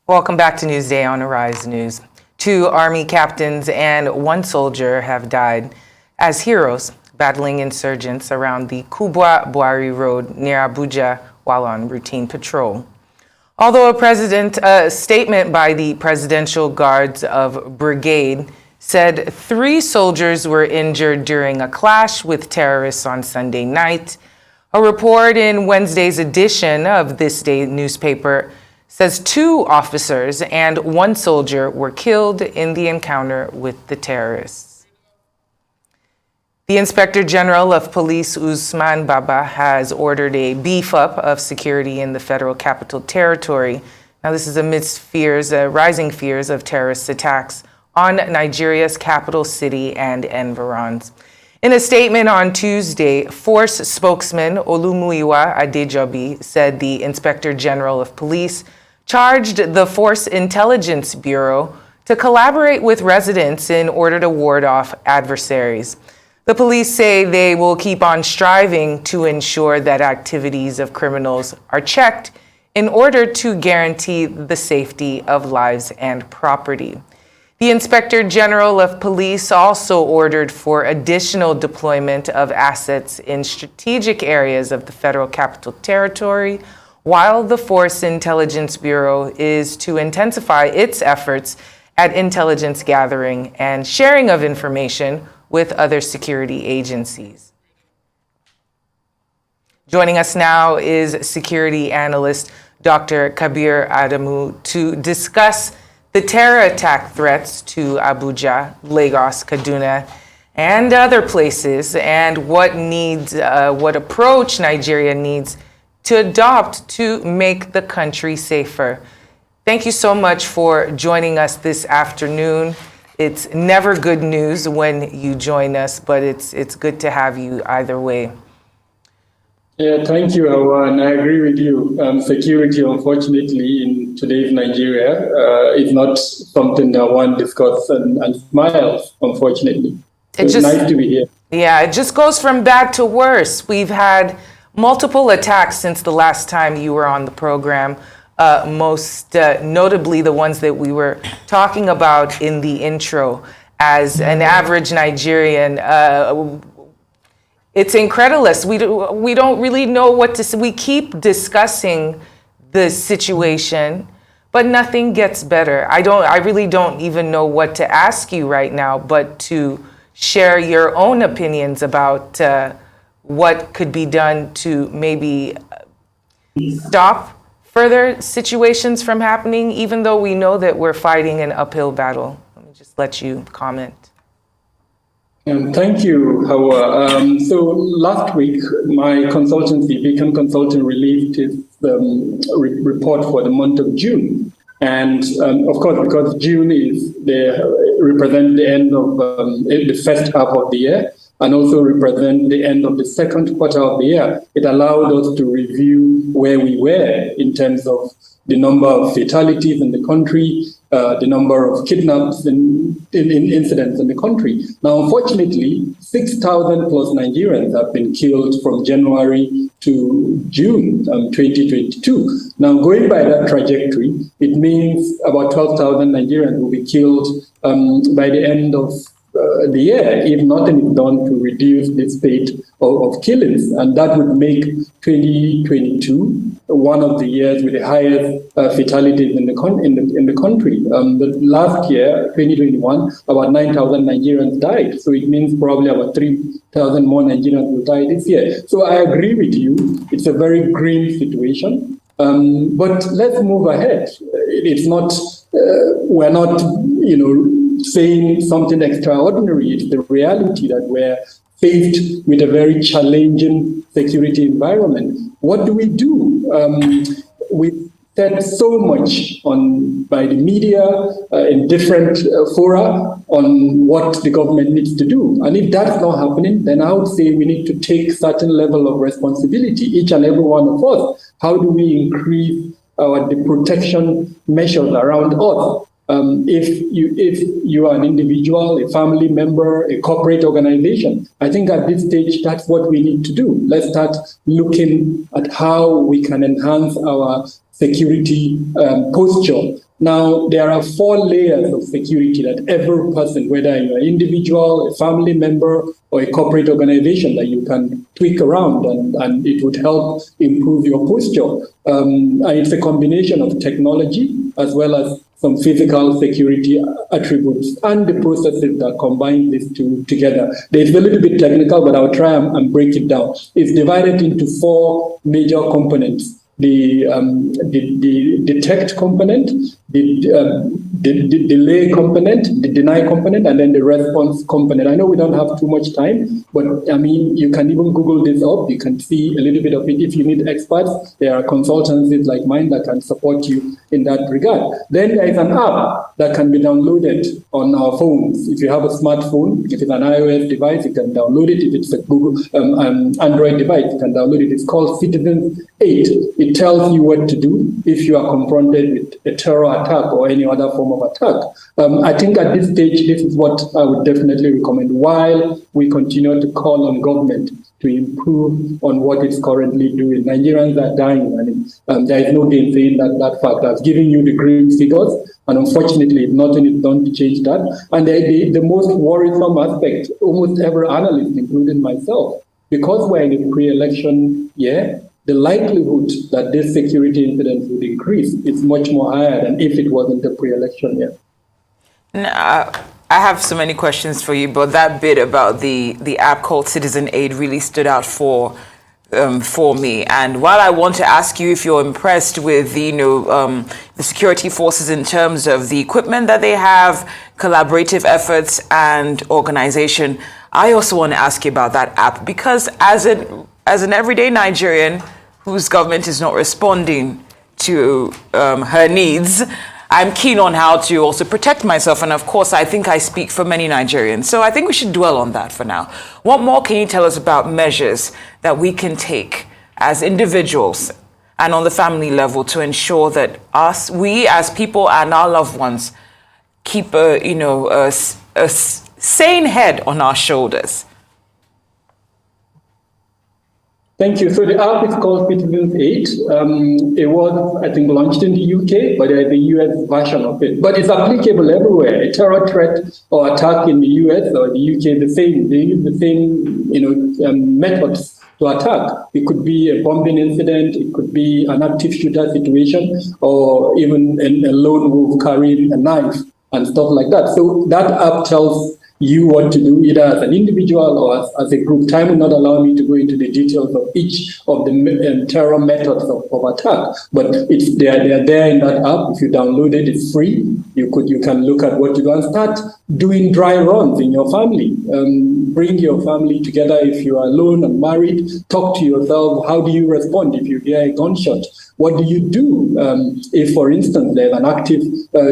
Welcome back to Newsday on Arise News. 2 Army captains and 1 soldier have died as heroes battling insurgents around the Kubwa Bwari Road near Abuja while on routine patrol. Although a statement by the Presidential Guards of Brigade said 3 soldiers were injured during a clash with terrorists on Sunday night, a report in Wednesday's edition of This Day newspaper says 2 officers and 1 soldier were killed in the encounter with the terrorists. The Inspector General of Police, Usman Baba, has ordered a beef up of security in the Federal Capital Territory. Now, this is amidst rising fears of terrorist attacks on Nigeria's capital city and environs. In a statement on Tuesday, Force spokesman Olumuyiwa Adejobi said the Inspector General of Police charged the Force Intelligence Bureau to collaborate with residents in order to ward off adversaries. The police say they will keep on striving to ensure that activities of criminals are checked in order to guarantee the safety of lives and property. The Inspector General of Police also ordered for additional deployment of assets in strategic areas of the Federal Capital Territory, while the Force Intelligence Bureau is to intensify its efforts at intelligence gathering and sharing of information with other security agencies. Joining us now is security analyst Dr. Kabir Adamu to discuss the terror attack threats to Abuja, Lagos, Kaduna, and other places, and what approach Nigeria needs to adopt to make the country safer. Thank you so much for joining us this afternoon. It's never good news when you join us, but it's good to have you either way. Yeah, thank you, Hawa, and I agree with you. Security, unfortunately, in today's Nigeria, is not something that one discusses and smiles, unfortunately. It's nice to be here. Yeah, it just goes from bad to worse. We've had multiple attacks since the last time you were on the program, most notably the ones that we were talking about in the intro. As an average Nigerian, it's incredulous. We don't really know what to say. We keep discussing the situation, but nothing gets better. I really don't even know what to ask you right now, but to share your own opinions about what could be done to maybe stop further situations from happening, even though we know that we're fighting an uphill battle. Let me just let you comment. Thank you, Hawa. So last week, my consultancy, Beacon Consulting, released its report for the month of June. And of course, because June represents the end of the first half of the year, and also represent the end of the second quarter of the year, it allowed us to review where we were in terms of the number of fatalities in the country, the number of kidnaps in incidents in the country. Now, unfortunately, 6,000 plus Nigerians have been killed from January to June 2022. Now, going by that trajectory, it means about 12,000 Nigerians will be killed by the end of the year if nothing is done to reduce the spate of killings. And that would make 2022 one of the years with the highest fatalities in the country. The last year, 2021, about 9,000 Nigerians died. So it means probably about 3,000 more Nigerians will die this year. So I agree with you. It's a very grim situation. But let's move ahead. It's not, we're not, saying something extraordinary. It's the reality that we're faced with a very challenging security environment. What do? We said so much by the media in different fora on what the government needs to do. And if that's not happening, then I would say we need to take certain level of responsibility, each and every one of us. How do we increase the protection measures around us? If you are an individual, a family member, a corporate organization, I think at this stage, that's what we need to do. Let's start looking at how we can enhance our security posture. Now, there are 4 layers of security that every person, whether you're an individual, a family member, or a corporate organization, that you can tweak around, and it would help improve your posture. And it's a combination of technology as well as some physical security attributes and the processes that combine these two together. It's a little bit technical, but I'll try and break it down. It's divided into 4 major components. The detect component, the delay component, the deny component, and then the response component. I know we don't have too much time, but I mean, you can even Google this up. You can see a little bit of it. If you need experts, there are consultancies like mine that can support you in that regard. Then there is an app that can be downloaded on our phones. If you have a smartphone, if it's an iOS device, you can download it. If it's a Google Android device, you can download it. It's called Citizen 8. It tells you what to do if you are confronted with a terror attack or any other form of attack. I think at this stage, this is what I would definitely recommend while we continue to call on government to improve on what it's currently doing. Nigerians are dying, and there is no saying that fact. I've given you the grim figures, and unfortunately, nothing is done to change that. And the most worrisome aspect, almost every analyst, including myself, because we're in a pre-election year, the likelihood that this security incident would increase is much more higher than if it wasn't a pre-election year. I have so many questions for you, but that bit about the app called Citizen Aid really stood out for me. And while I want to ask you if you're impressed with the security forces in terms of the equipment that they have, collaborative efforts, and organization, I also want to ask you about that app, because as an everyday Nigerian whose government is not responding to her needs, I'm keen on how to also protect myself. And of course, I think I speak for many Nigerians. So I think we should dwell on that for now. What more can you tell us about measures that we can take as individuals and on the family level to ensure that we as people and our loved ones keep a sane head on our shoulders? Thank you. So the app is called Citizen 8. It was, I think, launched in the UK, but there's a US version of it. But it's applicable everywhere. A terror threat or attack in the US or the UK, they use the same methods to attack. It could be a bombing incident, it could be an active shooter situation, or even a lone wolf carrying a knife and stuff like that. So that app tells you what to do, either as an individual or as a group. Time will not allow me to go into the details of each of the terror methods of attack, but they're there in that app. If you download it, it's free. You can look at what to do and start doing dry runs in your family. Bring your family together. If you are alone and married, talk to yourself. How do you respond if you hear a gunshot? What do you do if, for instance, there's an active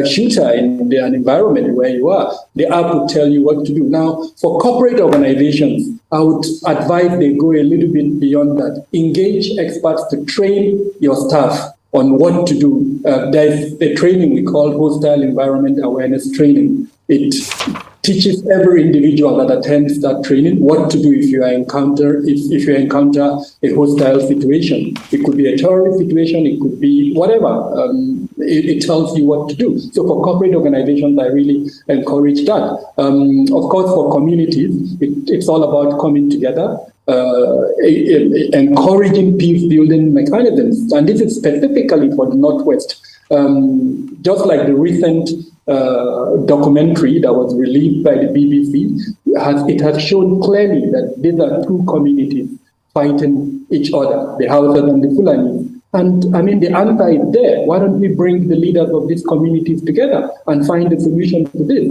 shooter in an environment where you are? The app will tell you what to do. Now, for corporate organizations, I would advise they go a little bit beyond that. Engage experts to train your staff on what to do. There's a training we call Hostile Environment Awareness Training. It teaches every individual that attends that training what to do if you encounter a hostile situation. It could be a terrorist situation, it could be whatever. It tells you what to do. So for corporate organizations, I really encourage that. Of course, for communities, it's all about coming together, encouraging peace-building mechanisms. And this is specifically for the Northwest. Just like the recent documentary that was released by the BBC, it has shown clearly that these are two communities fighting each other, the Hausas and the Fulani. And I mean, the answer is there. Why don't we bring the leaders of these communities together and find a solution to this?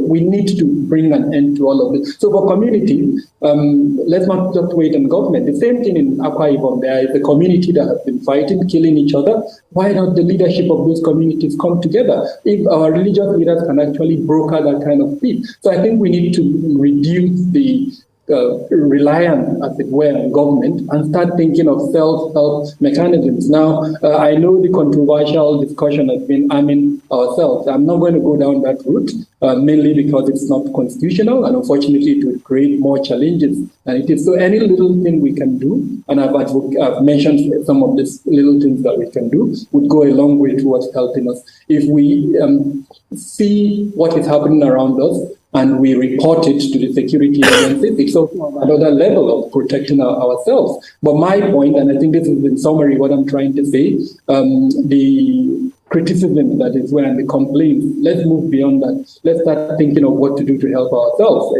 We need to bring an end to all of this. So for communities, let's not just wait on government. The same thing in Akwa Ibom. There is a community that has been fighting, killing each other. Why not the leadership of those communities come together? If our religious leaders can actually broker that kind of peace. So I think we need to reduce the reliant, as it were, on government and start thinking of self-help mechanisms. Now, I know the controversial discussion has been arming ourselves. I'm not going to go down that route, mainly because it's not constitutional, and unfortunately it will create more challenges than it is. So any little thing we can do, and I've mentioned some of these little things that we can do, would go a long way towards helping us. If we see what is happening around us, and we report it to the security agencies, it's also another level of protecting ourselves. But my point, and I think this is in summary what I'm trying to say, the criticism that is where, and the complaints, let's move beyond that. Let's start thinking of what to do to help ourselves.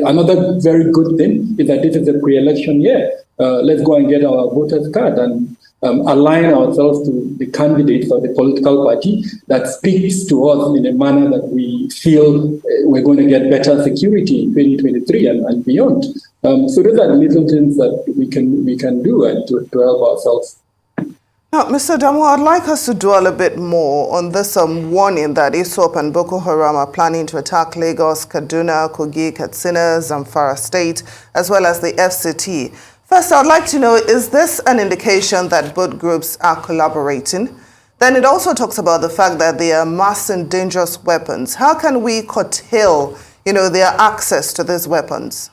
Another very good thing is that this is a pre-election year. Let's go and get our voters card and align ourselves to the candidates or the political party that speaks to us in a manner that we feel we're going to get better security in 2023 and beyond. So those are the little things that we can do to help ourselves. Now, Mr. Adamu, I'd like us to dwell a bit more on this warning that ISWAP and Boko Haram are planning to attack Lagos, Kaduna, Kogi, Katsina, Zamfara State, as well as the FCT. First, I'd like to know, is this an indication that both groups are collaborating? Then it also talks about the fact that they are amassing dangerous weapons. How can we curtail, their access to these weapons?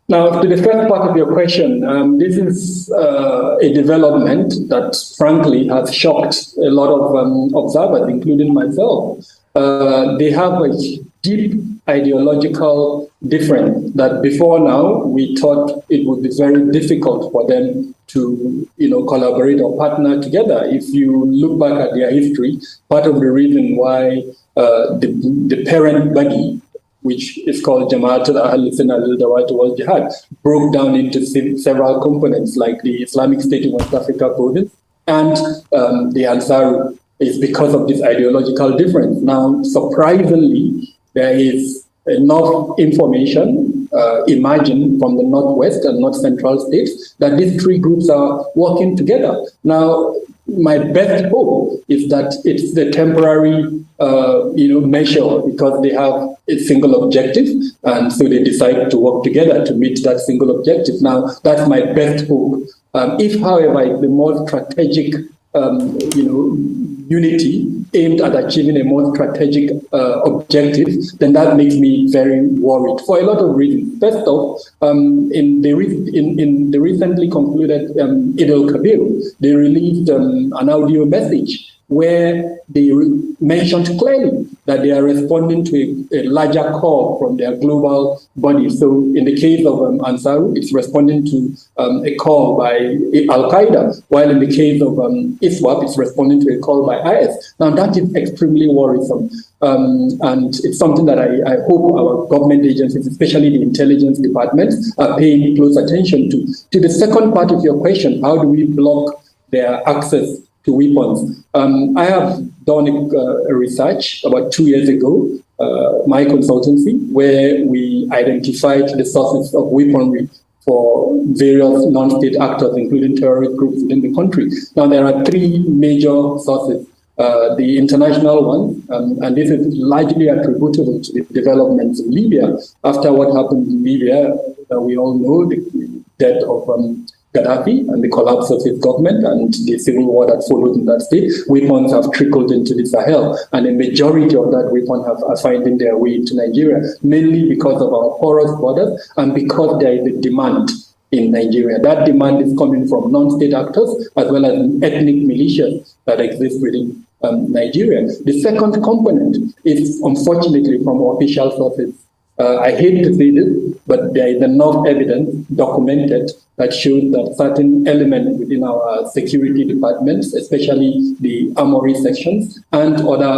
Now, to the first part of your question, this is a development that, frankly, has shocked a lot of observers, including myself. They have a deep ideological difference that before now we thought it would be very difficult for them to collaborate or partner together. If you look back at their history, part of the reason why the parent body, which is called Jama'at al-Ahal al-Dawat wal-Jihad, broke down into several components like the Islamic State of West Africa province and the Ansar, is because of this ideological difference. Now, surprisingly, there is enough information emerging from the Northwest and North Central states that these three groups are working together. Now, my best hope is that it's the temporary measure because they have a single objective, and so they decide to work together to meet that single objective. Now, that's my best hope. If, however, it's the more strategic unity aimed at achieving a more strategic objective, then that makes me very worried for a lot of reasons. First off, in the recently concluded Eid al-Kabir, they released an audio message where they mentioned clearly that they are responding to a larger call from their global body. So in the case of Ansar, it's responding to a call by Al-Qaeda, while in the case of ISWAP, it's responding to a call by IS. Now that is extremely worrisome. And it's something that I hope our government agencies, especially the intelligence departments, are paying close attention to. To the second part of your question, how do we block their access to weapons? I have done a research about 2 years ago, my consultancy, where we identified the sources of weaponry for various non-state actors, including terrorist groups within the country. Now, there are three major sources. The international one, and this is largely attributable to the developments in Libya. After what happened in Libya, we all know the death of Gaddafi and the collapse of his government and the civil war that followed in that state, weapons have trickled into the Sahel, and a majority of that weapon are finding their way into Nigeria, mainly because of our porous borders and because there is a demand in Nigeria. That demand is coming from non-state actors as well as ethnic militias that exist within Nigeria. The second component is unfortunately from official sources. I hate to say this, but there is enough evidence documented that shows that certain elements within our security departments, especially the armory sections and other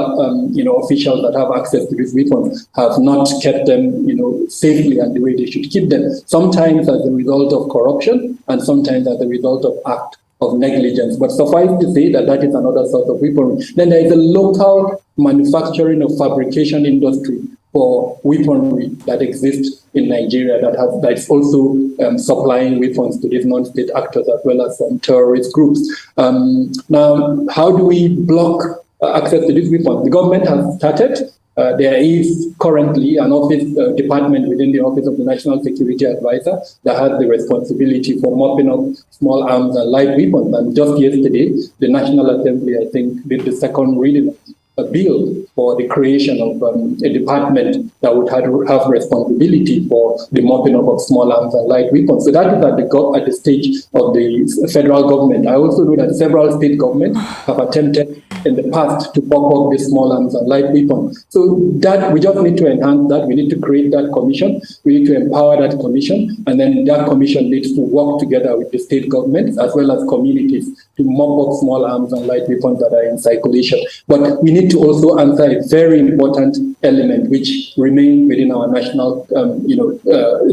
officials that have access to these weapons, have not kept them safely and the way they should keep them, sometimes as a result of corruption and sometimes as a result of act of negligence. But suffice to say that that is another source of weaponry. Then there is a local manufacturing or fabrication industry for weaponry that exists in Nigeria that is also supplying weapons to these non-state actors as well as terrorist groups. Now, how do we block access to these weapons? The government has started. There is currently an office department within the Office of the National Security Advisor that has the responsibility for mopping up small arms and light weapons. And just yesterday, the National Assembly, I think, did the second reading of a bill for the creation of a department that would have responsibility for the mopping up of small arms and light weapons. So that is at the stage of the federal government. I also know that several state governments have attempted in the past to pop up the small arms and light weapons. So that we just need to enhance that. We need to create that commission. We need to empower that commission, and then that commission needs to work together with the state governments as well as communities to mop up small arms and light weapons that are in circulation. But we need to also answer a very important element which remains within our national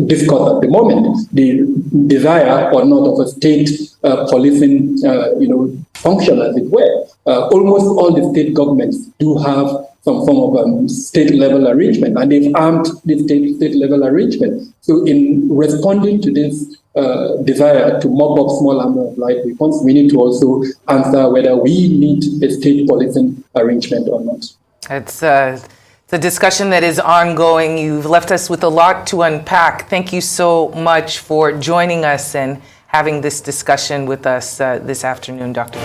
discourse at the moment: the desire or not of a state policing function, as it were. Almost all the state governments do have some form of state level arrangement, and they've armed the state level arrangement. So in responding to this desire to mop up small arms and light weapons, we need to also answer whether we need a state policing arrangement or not. It's a discussion that is ongoing. You've left us with a lot to unpack. Thank you so much for joining us and having this discussion with us this afternoon, Dr.